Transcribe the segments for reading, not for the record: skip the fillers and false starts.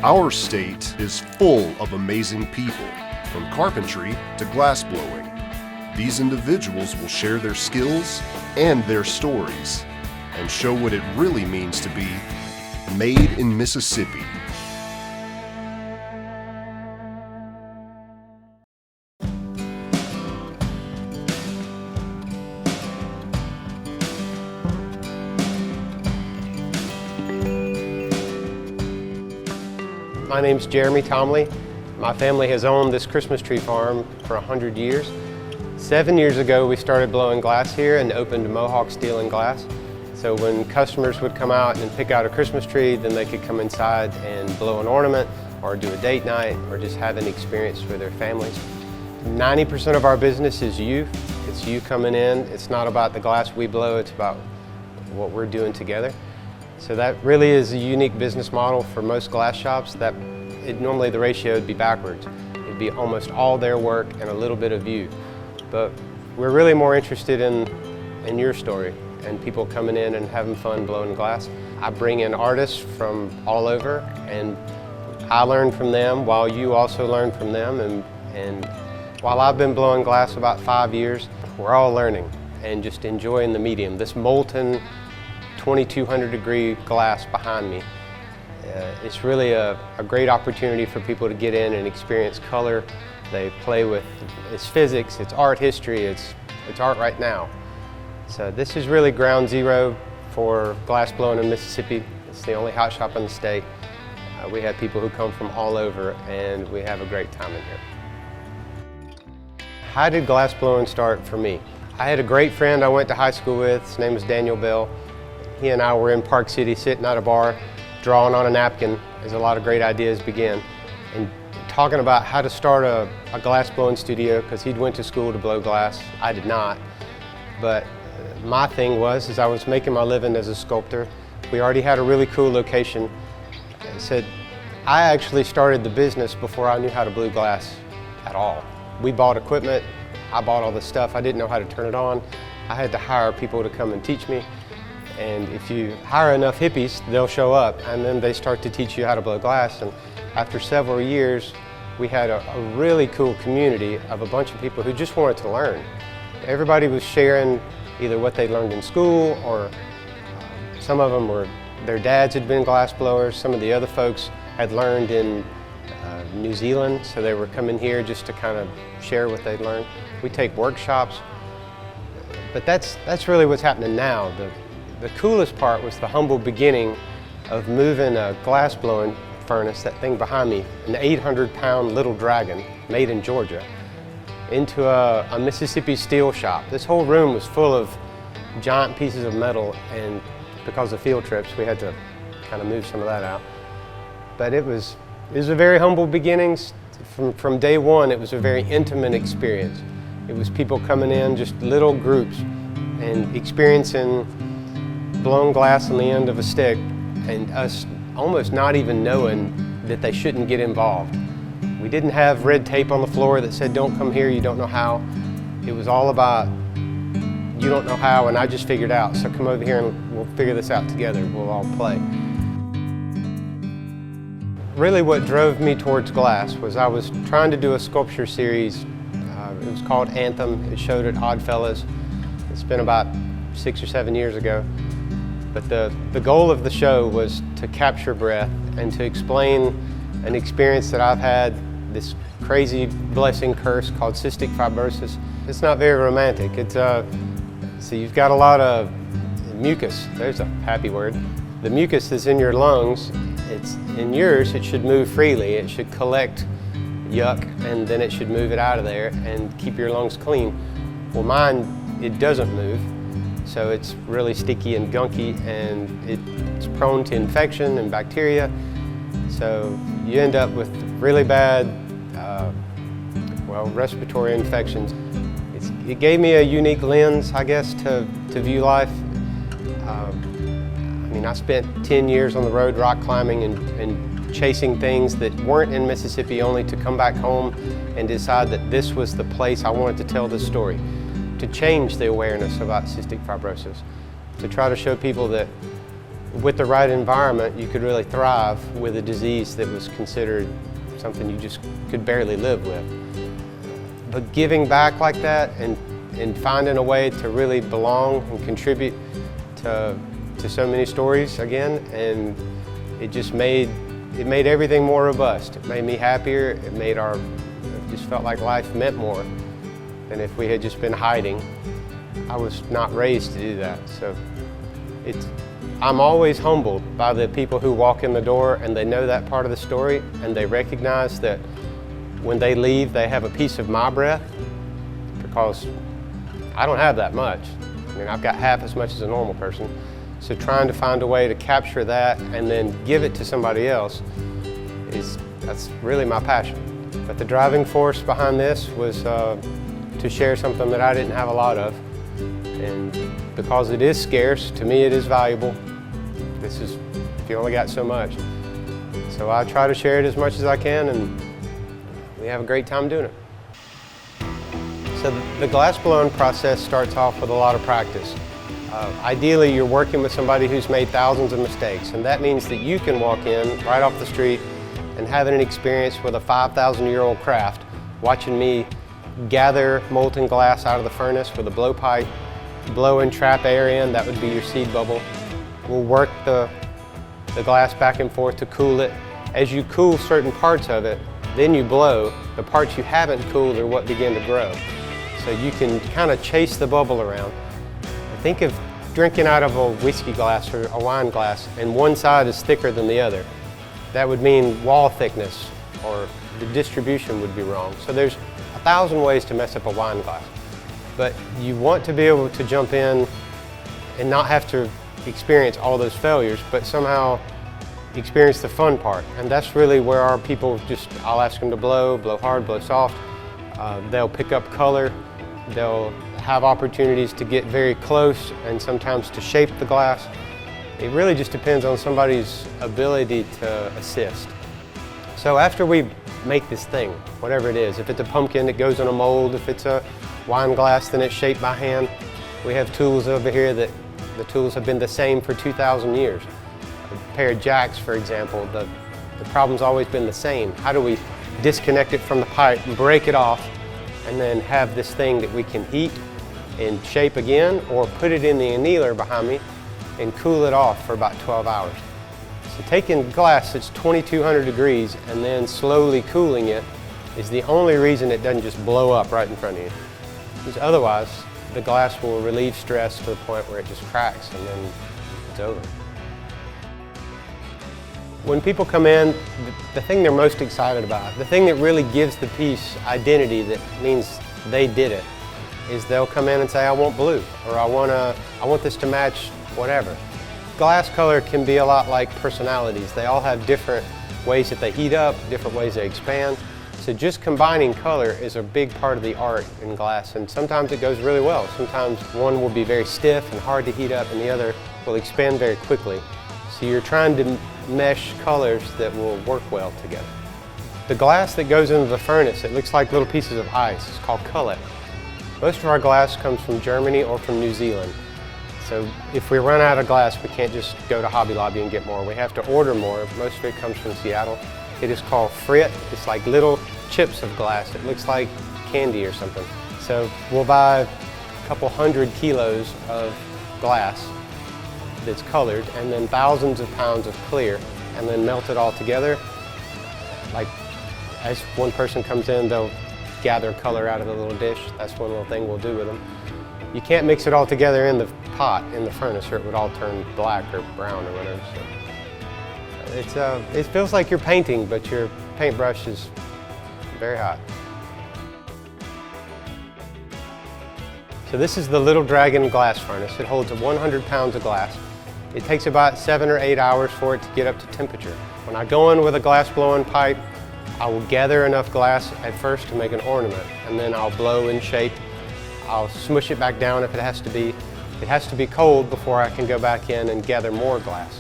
Our state is full of amazing people, from carpentry to glass blowing. These individuals will share their skills and their stories and show what it really means to be made in Mississippi. My name's Jeremy Tomley. My family has owned this Christmas tree farm for 100 years. 7 years ago we started blowing glass here and opened Mohawk Steel and Glass. So when customers would come out and pick out a Christmas tree, then they could come inside and blow an ornament or do a date night or just have an experience with their families. 90% of our business is youth. It's you coming in. It's not about the glass we blow, it's about what we're doing together. So that really is a unique business model for most glass shops. Normally the ratio would be backwards. It'd be almost all their work and a little bit of you. But we're really more interested in your story and people coming in and having fun blowing glass. I bring in artists from all over, and I learn from them while you also learn from them. And while I've been blowing glass about 5 years, we're all learning and just enjoying the medium. This molten 2200 degree glass behind me. It's really a great opportunity for people to get in and experience color. They play with, it's physics, it's art history, it's art right now. So this is really ground zero for glass blowing in Mississippi. It's the only hot shop in the state. We have people who come from all over and we have a great time in here. How did glass blowing start for me? I had a great friend I went to high school with. His name was Daniel Bell. He and I were in Park City sitting at a bar, drawing on a napkin as a lot of great ideas began, and talking about how to start a glass blowing studio, because he'd went to school to blow glass. I did not. But my thing was, I was making my living as a sculptor. We already had a really cool location. I said, I actually started the business before I knew how to blow glass at all. We bought equipment, I bought all the stuff. I didn't know how to turn it on. I had to hire people to come and teach me. And if you hire enough hippies, they'll show up, and then they start to teach you how to blow glass. And after several years, we had a really cool community of a bunch of people who just wanted to learn. Everybody was sharing either what they learned in school, or some of them were, their dads had been glass blowers. Some of the other folks had learned in New Zealand, so they were coming here just to kind of share what they'd learned. We take workshops, but that's really what's happening now. The coolest part was the humble beginning of moving a glass blowing furnace, that thing behind me, an 800-pound little dragon made in Georgia, into a Mississippi steel shop. This whole room was full of giant pieces of metal, and because of field trips we had to kind of move some of that out. But it was a very humble beginnings. From day one it was a very intimate experience. It was people coming in, just little groups, and experiencing blown glass on the end of a stick, and us almost not even knowing that they shouldn't get involved. We didn't have red tape on the floor that said, don't come here, you don't know how. It was all about, you don't know how, and I just figured out, so come over here and we'll figure this out together, we'll all play. Really what drove me towards glass was I was trying to do a sculpture series. It was called Anthem. It showed at Oddfellows. It's been about 6 or 7 years ago. But the goal of the show was to capture breath and to explain an experience that I've had, this crazy blessing curse called cystic fibrosis. It's not very romantic. It's so you've got a lot of mucus. There's a happy word. The mucus is in your lungs. It's in yours. It should move freely. It should collect yuck, and then it should move it out of there and keep your lungs clean. Well, mine, it doesn't move. So it's really sticky and gunky, and it's prone to infection and bacteria. So you end up with really bad, respiratory infections. It gave me a unique lens, I guess, to view life. I spent 10 years on the road rock climbing and chasing things that weren't in Mississippi, only to come back home and decide that this was the place I wanted to tell this story, to change the awareness about cystic fibrosis, to try to show people that with the right environment, you could really thrive with a disease that was considered something you just could barely live with. But giving back like that and finding a way to really belong and contribute to so many stories again, and it made everything more robust. It made me happier. It just felt like life meant more than if we had just been hiding. I was not raised to do that, so I'm always humbled by the people who walk in the door and they know that part of the story and they recognize that when they leave they have a piece of my breath, because I don't have that much. I mean, I've got half as much as a normal person. So trying to find a way to capture that and then give it to somebody else that's really my passion. But the driving force behind this was to share something that I didn't have a lot of. And because it is scarce, to me it is valuable. You only got so much. So I try to share it as much as I can, and we have a great time doing it. So the glass blowing process starts off with a lot of practice. Ideally, you're working with somebody who's made thousands of mistakes, and that means that you can walk in right off the street and having an experience with a 5,000-year-old craft, watching me gather molten glass out of the furnace with a blowpipe, blow and trap air in, that would be your seed bubble. We'll work the glass back and forth to cool it. As you cool certain parts of it, then you blow. The parts you haven't cooled are what begin to grow. So you can kind of chase the bubble around. Think of drinking out of a whiskey glass or a wine glass, and one side is thicker than the other. That would mean wall thickness, or the distribution would be wrong. So there's 1,000 ways to mess up a wine glass. But you want to be able to jump in and not have to experience all those failures, but somehow experience the fun part. And that's really where our people I'll ask them to blow hard, blow soft. They'll pick up color. They'll have opportunities to get very close and sometimes to shape the glass. It really just depends on somebody's ability to assist. So after we make this thing, whatever it is, if it's a pumpkin, it goes in a mold. If it's a wine glass, then it's shaped by hand. We have tools over here that the tools have been the same for 2,000 years. A pair of jacks, for example, the problem's always been the same. How do we disconnect it from the pipe and break it off and then have this thing that we can heat and shape again, or put it in the annealer behind me and cool it off for about 12 hours. So taking glass that's 2,200 degrees and then slowly cooling it is the only reason it doesn't just blow up right in front of you. Because otherwise, the glass will relieve stress to the point where it just cracks and then it's over. When people come in, the thing they're most excited about, the thing that really gives the piece identity that means they did it, is they'll come in and say, I want blue, or I want this to match whatever. Glass color can be a lot like personalities. They all have different ways that they heat up, different ways they expand. So just combining color is a big part of the art in glass, and sometimes it goes really well. Sometimes one will be very stiff and hard to heat up, and the other will expand very quickly. So you're trying to mesh colors that will work well together. The glass that goes into the furnace, it looks like little pieces of ice. It's called cullet. Most of our glass comes from Germany or from New Zealand. So if we run out of glass, we can't just go to Hobby Lobby and get more. We have to order more. Most of it comes from Seattle. It is called frit. It's like little chips of glass. It looks like candy or something. So we'll buy a couple 100 kilos of glass that's colored, and then thousands of pounds of clear, and then melt it all together. Like, as one person comes in, they'll gather color out of the little dish. That's one little thing we'll do with them. You can't mix it all together in the pot, in the furnace, or it would all turn black or brown or whatever. So it feels like you're painting, but your paintbrush is very hot. So this is the Little Dragon glass furnace. It holds 100 pounds of glass. It takes about 7 or 8 hours for it to get up to temperature. When I go in with a glass blowing pipe, I will gather enough glass at first to make an ornament, and then I'll blow and shape. I'll smush it back down if it has to be. It has to be cold before I can go back in and gather more glass.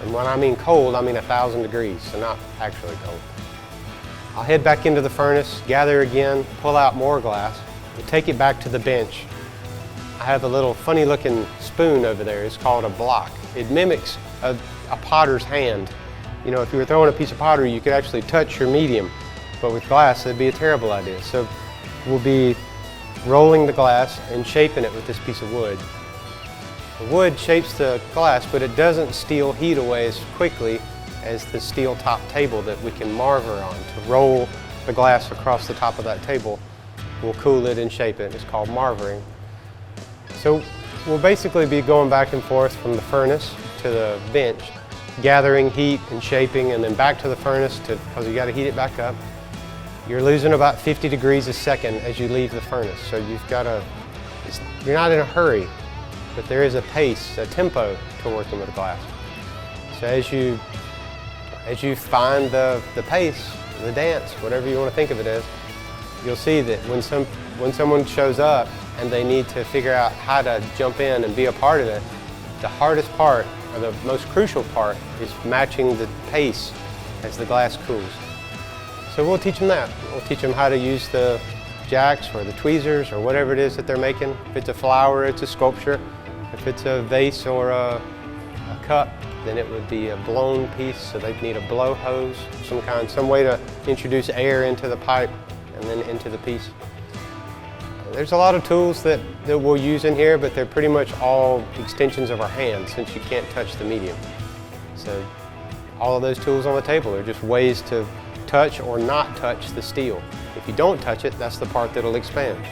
And when I mean cold, I mean 1,000 degrees, so not actually cold. I'll head back into the furnace, gather again, pull out more glass, and take it back to the bench. I have a little funny looking spoon over there. It's called a block. It mimics a potter's hand. You know, if you were throwing a piece of pottery, you could actually touch your medium, but with glass, that'd be a terrible idea. So we'll be rolling the glass and shaping it with this piece of wood. The wood shapes the glass, but it doesn't steal heat away as quickly as the steel top table that we can marver on. To roll the glass across the top of that table, we'll cool it and shape it. It's called marvering. So we'll basically be going back and forth from the furnace to the bench, gathering heat and shaping, and then back to the furnace because you got to heat it back up. You're losing about 50 degrees a second as you leave the furnace, so you're not in a hurry, but there is a pace, a tempo to working with glass. So as you find the pace, the dance, whatever you want to think of it as, you'll see that when someone shows up and they need to figure out how to jump in and be a part of it, the hardest part, or the most crucial part, is matching the pace as the glass cools. So we'll teach them that. We'll teach them how to use the jacks or the tweezers or whatever it is that they're making. If it's a flower, it's a sculpture. If it's a vase or a cup, then it would be a blown piece, so they'd need a blow hose of some kind, some way to introduce air into the pipe and then into the piece. There's a lot of tools that we'll use in here, but they're pretty much all extensions of our hands since you can't touch the medium. So all of those tools on the table are just ways to touch or not touch the steel. If you don't touch it, that's the part that'll expand.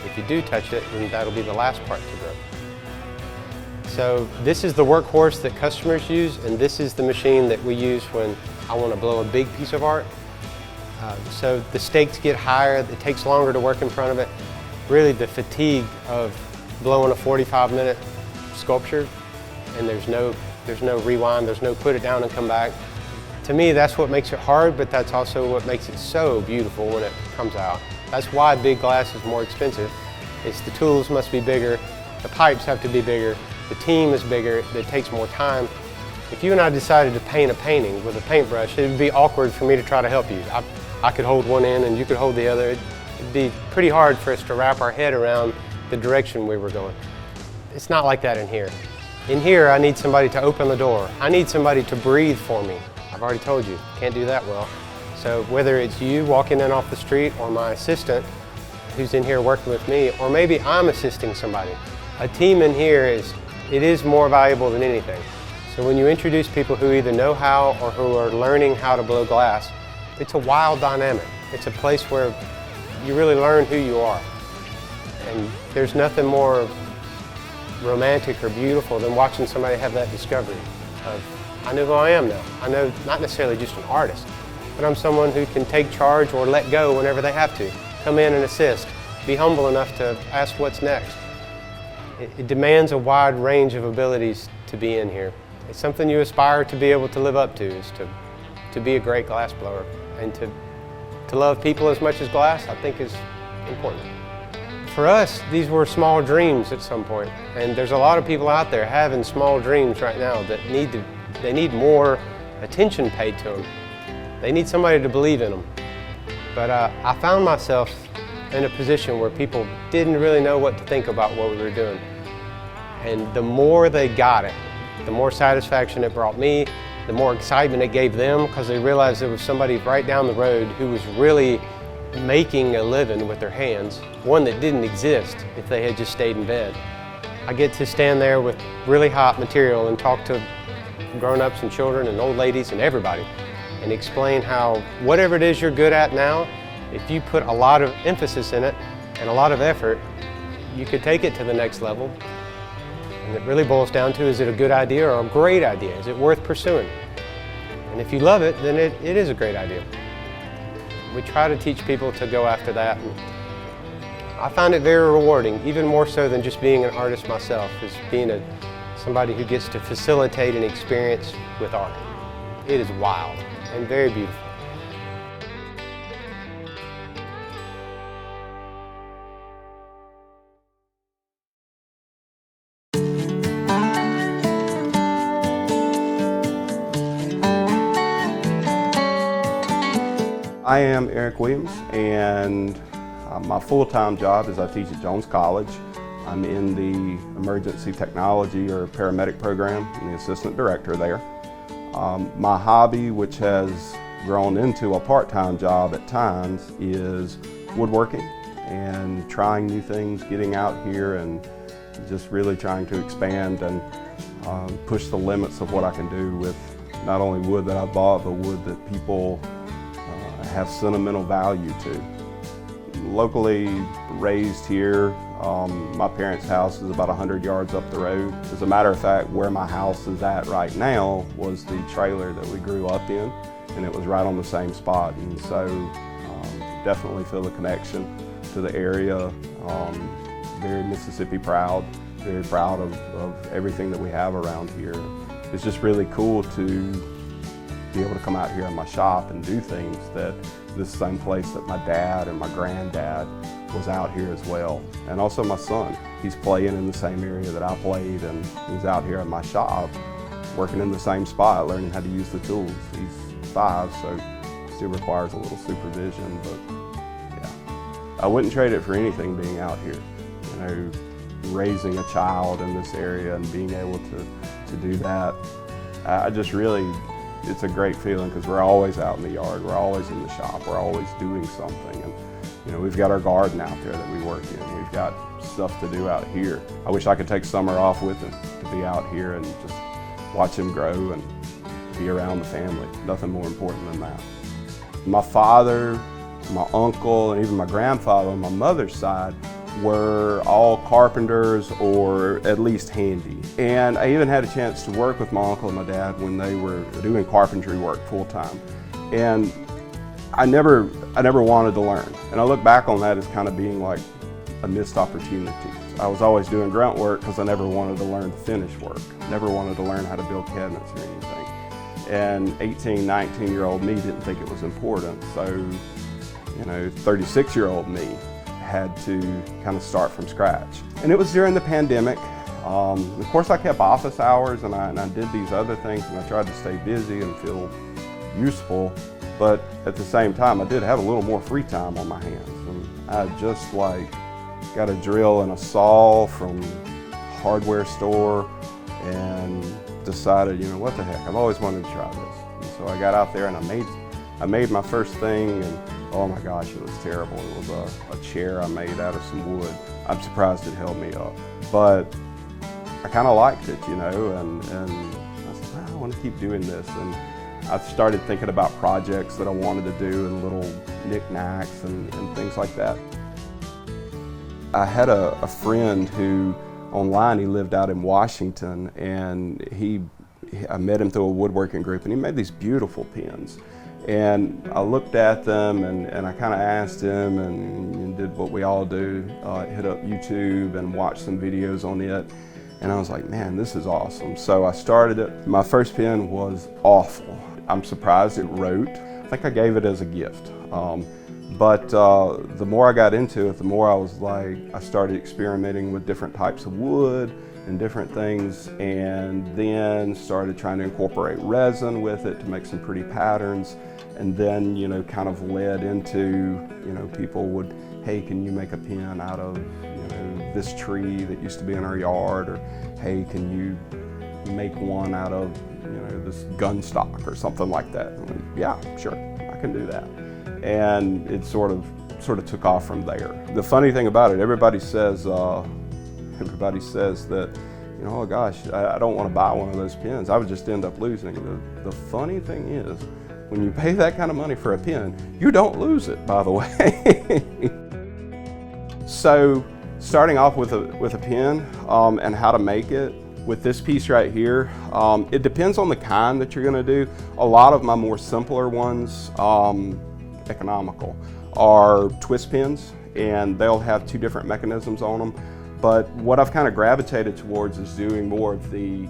If you do touch it, then that'll be the last part to grow. So this is the workhorse that customers use, and this is the machine that we use when I want to blow a big piece of art. So the stakes get higher, it takes longer to work in front of it. Really the fatigue of blowing a 45-minute sculpture, and there's no rewind, there's no put it down and come back. To me, that's what makes it hard, but that's also what makes it so beautiful when it comes out. That's why big glass is more expensive. It's the tools must be bigger, the pipes have to be bigger, the team is bigger, it takes more time. If you and I decided to paint a painting with a paintbrush, it would be awkward for me to try to help you. I could hold one end and you could hold the other. It'd be pretty hard for us to wrap our head around the direction we were going. It's not like that in here. In here, I need somebody to open the door. I need somebody to breathe for me. I've already told you, can't do that well. So whether it's you walking in off the street or my assistant who's in here working with me, or maybe I'm assisting somebody, a team in here is more valuable than anything. So when you introduce people who either know how or who are learning how to blow glass, it's a wild dynamic. It's a place where you really learn who you are. And there's nothing more romantic or beautiful than watching somebody have that discovery of, I know who I am now. I know not necessarily just an artist, but I'm someone who can take charge or let go whenever they have to. Come in and assist. Be humble enough to ask what's next. It demands a wide range of abilities to be in here. It's something you aspire to be able to live up to, is to be a great glass blower. And to love people as much as glass, I think is important. For us, these were small dreams at some point. And there's a lot of people out there having small dreams right now that they need more attention paid to them. They need somebody to believe in them. But I found myself in a position where people didn't really know what to think about what we were doing. And the more they got it, the more satisfaction it brought me, the more excitement it gave them, because they realized there was somebody right down the road who was really making a living with their hands, one that didn't exist if they had just stayed in bed. I get to stand there with really hot material and talk to grown-ups and children and old ladies and everybody and explain how whatever it is you're good at now, if you put a lot of emphasis in it and a lot of effort, you could take it to the next level. And it really boils down to, is it a good idea or a great idea? Is it worth pursuing? And if you love it, then it is a great idea. We try to teach people to go after that. And I find it very rewarding, even more so than just being an artist myself, is being somebody who gets to facilitate an experience with art. It is wild and very beautiful. I am Eric Williams, and my full-time job is I teach at Jones College. I'm in the emergency technology or paramedic program. I'm the assistant director there. My hobby, which has grown into a part-time job at times, is woodworking and trying new things, getting out here and just really trying to expand and push the limits of what I can do with not only wood that I bought, but wood that people have sentimental value to. Locally raised here, my parents' house is about 100 yards up the road. As a matter of fact, where my house is at right now was the trailer that we grew up in, and it was right on the same spot. And so definitely feel the connection to the area. Very Mississippi proud, very proud of everything that we have around here. It's just really cool to be able to come out here in my shop and do things that this same place that my dad and my granddad was out here as well. And also my son, he's playing in the same area that I played, and he's out here in my shop working in the same spot, learning how to use the tools. He's 5, so still requires a little supervision, but yeah. I wouldn't trade it for anything being out here. You know, raising a child in this area and being able to do that, I just really, it's a great feeling because we're always out in the yard, we're always in the shop, we're always doing something. And you know, we've got our garden out there that we work in, we've got stuff to do out here. I wish I could take summer off with him to be out here and just watch him grow and be around the family. Nothing more important than that. My father, my uncle, and even my grandfather on my mother's side were all carpenters or at least handy. And I even had a chance to work with my uncle and my dad when they were doing carpentry work full-time. And I never wanted to learn. And I look back on that as kind of being like a missed opportunity. I was always doing grunt work because I never wanted to learn to finish work. Never wanted to learn how to build cabinets or anything. And 18, 19-year-old me didn't think it was important. So, you know, 36-year-old me had to kind of start from scratch. And it was during the pandemic. Of course, I kept office hours and I did these other things, and I tried to stay busy and feel useful. But at the same time, I did have a little more free time on my hands. And I just like got a drill and a saw from a hardware store and decided, you know, what the heck, I've always wanted to try this. And so I got out there and I made my first thing, and oh my gosh, it was terrible. It was a chair I made out of some wood. I'm surprised it held me up. But I kind of liked it, you know, and I said, well, I want to keep doing this. And I started thinking about projects that I wanted to do and little knickknacks and things like that. I had a friend who, online, he lived out in Washington, and I met him through a woodworking group, and he made these beautiful pens. And I looked at them and I kind of asked him and did what we all do, hit up YouTube and watched some videos on it. And I was like, man, this is awesome. So I started it. My first pen was awful. I'm surprised it wrote. I think I gave it as a gift. But the more I got into it, the more I started experimenting with different types of wood and different things, and then started trying to incorporate resin with it to make some pretty patterns. And then, you know, kind of led into, you know, people would, hey, can you make a pen out of, you know, this tree that used to be in our yard? Or, hey, can you make one out of, you know, this gun stock or something like that? And I'm like, yeah, sure, I can do that. And it sort of took off from there. The funny thing about it, everybody says that, you know, oh gosh, I don't want to buy one of those pens. I would just end up losing it. The funny thing is, when you pay that kind of money for a pen, you don't lose it, by the way. So, starting off with a pen and how to make it, with this piece right here, it depends on the kind that you're going to do. A lot of my more simpler ones, economical, are twist pins, and they'll have 2 different mechanisms on them. But what I've kind of gravitated towards is doing more of the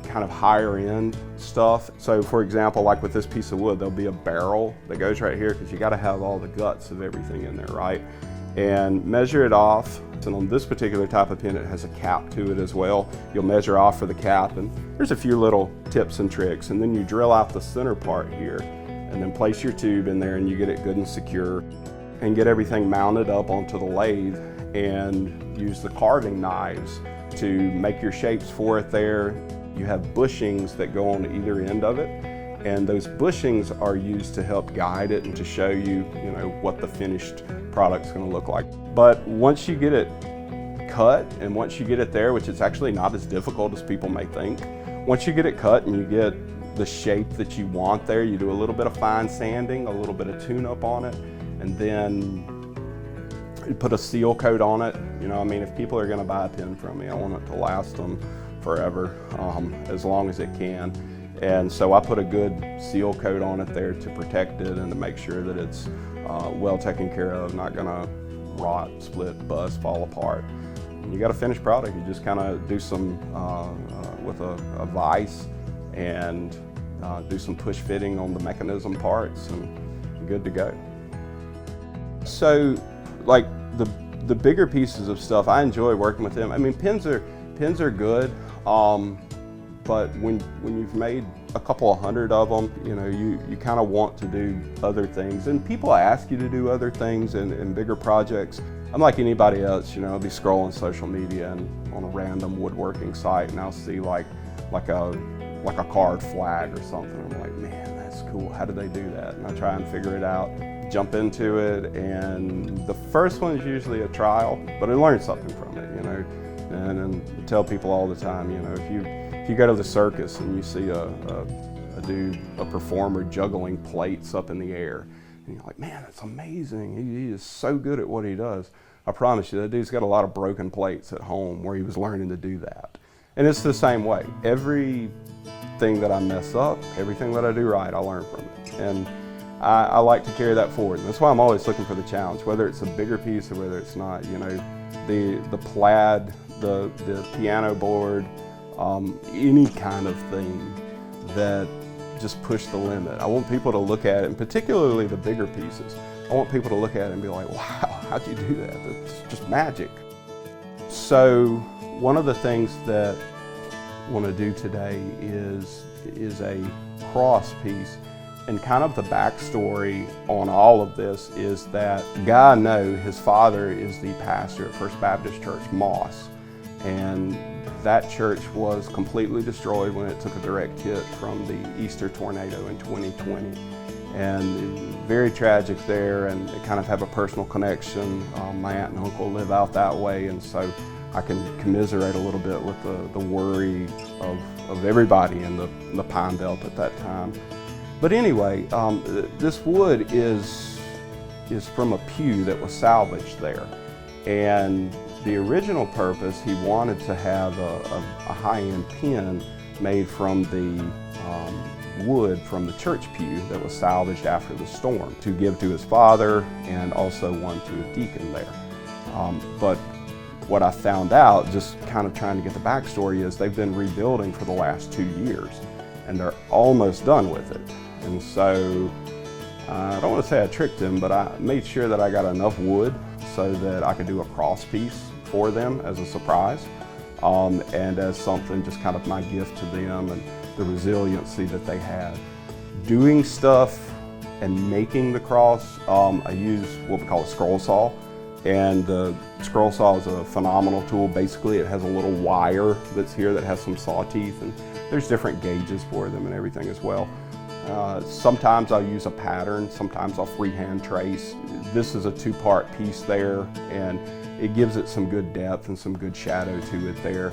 kind of higher end stuff. So for example, like with this piece of wood, there'll be a barrel that goes right here because you got to have all the guts of everything in there, right? And measure it off. And on this particular type of pen, it has a cap to it as well. You'll measure off for the cap, and there's a few little tips and tricks. And then you drill out the center part here, and then place your tube in there, and you get it good and secure, and get everything mounted up onto the lathe. and use the carving knives to make your shapes for it there. You have bushings that go on either end of it, and those bushings are used to help guide it and to show you, what the finished product's going to look like. But once you get it cut and once you get it there, which is actually not as difficult as people may think, once you get it cut and you get the shape that you want there, you do a little bit of fine sanding, a little bit of tune-up on it, and then you put a seal coat on it. If people are going to buy a pen from me, I want it to last them forever, as long as it can. And so I put a good seal coat on it there to protect it and to make sure that it's well taken care of, not going to rot, split, bust, fall apart. And you got a finished product. You just kind of do some with a vise and do some push fitting on the mechanism parts, and you're good to go. So, like the bigger pieces of stuff, I enjoy working with them. Pens are good, but when you've made a couple of hundred of them, you kind of want to do other things. And people ask you to do other things in bigger projects. I'm like anybody else, I'll be scrolling social media and on a random woodworking site, and I'll see like a card flag or something. I'm like, man, that's cool. How did they do that? And I try and figure it out, jump into it, and the first one is usually a trial, but I learn something from it, And I tell people all the time, if you go to the circus and you see a performer juggling plates up in the air, and you're like, man, that's amazing. He is so good at what he does. I promise you, that dude's got a lot of broken plates at home where he was learning to do that. And it's the same way. Everything that I mess up, everything that I do right, I learn from it. And I like to carry that forward. And that's why I'm always looking for the challenge, whether it's a bigger piece or whether it's not. The plaid, the piano board, any kind of thing that just push the limit. I want people to look at it, and particularly the bigger pieces, I want people to look at it and be like, wow, how'd you do that? That's just magic. So one of the things that I want to do today is a cross piece. And kind of the backstory on all of this is that the guy I know, his father is the pastor at First Baptist Church, Moss. And that church was completely destroyed when it took a direct hit from the Easter tornado in 2020. And very tragic there, and they kind of have a personal connection. My aunt and uncle live out that way, and so I can commiserate a little bit with the worry of everybody in the Pine Belt at that time. But anyway, this wood is from a pew that was salvaged there. And the original purpose, he wanted to have a high-end pen made from the wood from the church pew that was salvaged after the storm to give to his father, and also one to a deacon there. But what I found out, just kind of trying to get the backstory, is they've been rebuilding for the last 2 years, and they're almost done with it. And so I don't want to say I tricked him, but I made sure that I got enough wood so that I could do a cross piece for them as a surprise, and as something, just kind of my gift to them and the resiliency that they had. Doing stuff and making the cross, I use what we call a scroll saw. And the scroll saw is a phenomenal tool. Basically, it has a little wire that's here that has some saw teeth, and there's different gauges for them and everything as well. Sometimes I'll use a pattern, sometimes I'll freehand trace. This is a two-part piece there, and it gives it some good depth and some good shadow to it there.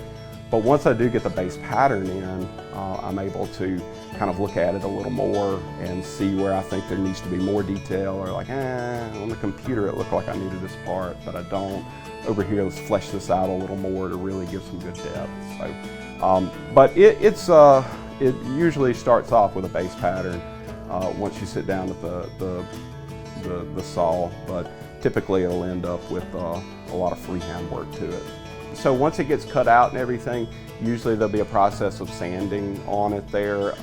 But once I do get the base pattern in, I'm able to kind of look at it a little more and see where I think there needs to be more detail, or like, on the computer it looked like I needed this part, but I don't. Over here, let's flesh this out a little more to really give some good depth. So, but it usually starts off with a base pattern once you sit down with the saw, but typically it'll end up with a lot of freehand work to it. So once it gets cut out and everything, usually there'll be a process of sanding on it there,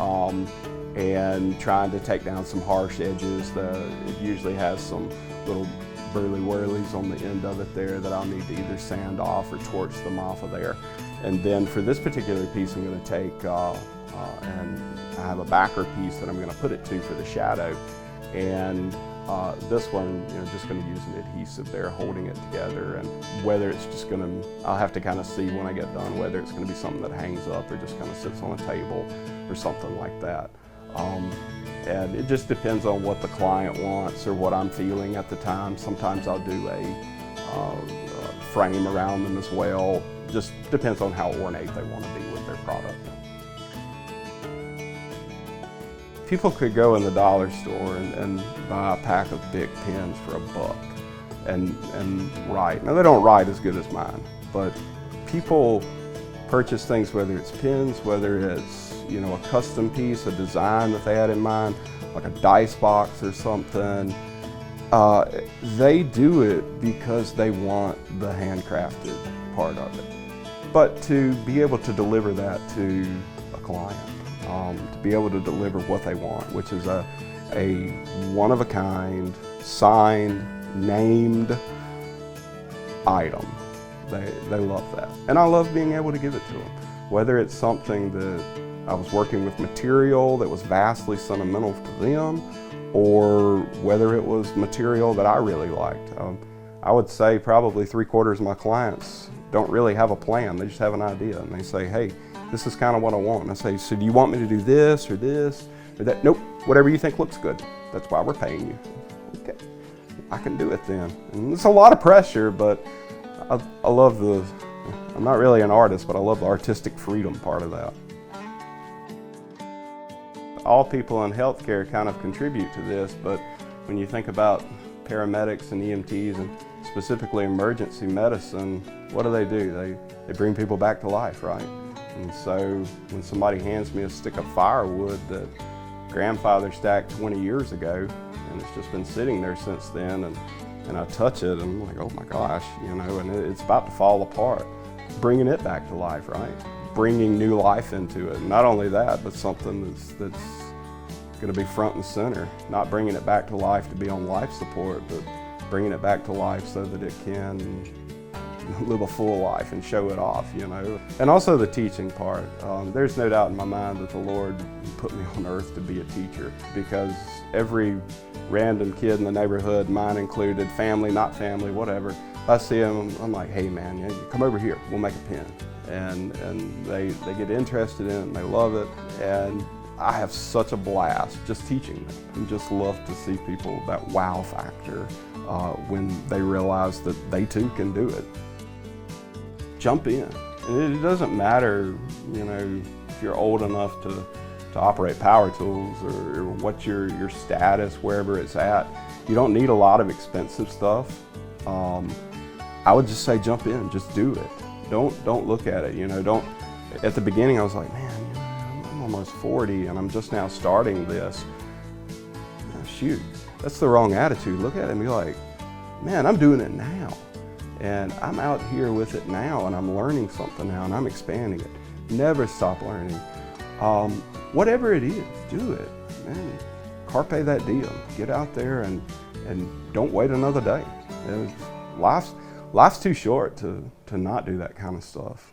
and trying to take down some harsh edges. It usually has some little burly-whirlies on the end of it there that I'll need to either sand off or torch them off of there. And then for this particular piece, I'm going to take, and I have a backer piece that I'm going to put it to for the shadow. And This one, just going to use an adhesive there, holding it together, and whether it's just going to, I'll have to kind of see when I get done whether it's going to be something that hangs up or just kind of sits on a table or something like that. And it just depends on what the client wants or what I'm feeling at the time. Sometimes I'll do a frame around them as well. Just depends on how ornate they want to be with their product. People could go in the dollar store and buy a pack of Bic pens for $1 and write. Now, they don't write as good as mine, but people purchase things, whether it's pens, whether it's a custom piece, a design that they had in mind, like a dice box or something. They do it because they want the handcrafted part of it. But to be able to deliver that to a client, to be able to deliver what they want, which is a one-of-a-kind, signed, named item. They love that. And I love being able to give it to them. Whether it's something that I was working with material that was vastly sentimental to them, or whether it was material that I really liked. I would say probably 3/4 of my clients don't really have a plan. They just have an idea, and they say, hey, this is kind of what I want. And I say, so do you want me to do this or that? Nope, whatever you think looks good. That's why we're paying you. Okay, I can do it then. And it's a lot of pressure, but I love I'm not really an artist, but I love the artistic freedom part of that. All people in healthcare kind of contribute to this, but when you think about paramedics and EMTs and specifically emergency medicine, what do? They bring people back to life, right? And so when somebody hands me a stick of firewood that grandfather stacked 20 years ago, and it's just been sitting there since then, and I touch it, and I'm like, oh my gosh, and it's about to fall apart. Bringing it back to life, right? Bringing new life into it. Not only that, but something that's going to be front and center. Not bringing it back to life to be on life support, but bringing it back to life so that it can live a full life and show it off, And also the teaching part. There's no doubt in my mind that the Lord put me on earth to be a teacher, because every random kid in the neighborhood, mine included, family, not family, whatever, I see them, I'm like, hey man, come over here, we'll make a pen. And they get interested in it, and they love it, and I have such a blast just teaching them, and just love to see people, that wow factor, when they realize that they too can do it. Jump in. And it doesn't matter, if you're old enough to operate power tools, or what your status, wherever it's at. You don't need a lot of expensive stuff. I would just say jump in, just do it. Don't look at it, At the beginning I was like, man, I'm almost 40 and I'm just now starting this. Shoot, that's the wrong attitude. Look at it and be like, man, I'm doing it now. And I'm out here with it now, and I'm learning something now, and I'm expanding it. Never stop learning. Whatever it is, do it. Man, carpe that diem. Get out there and don't wait another day. Life's too short to not do that kind of stuff.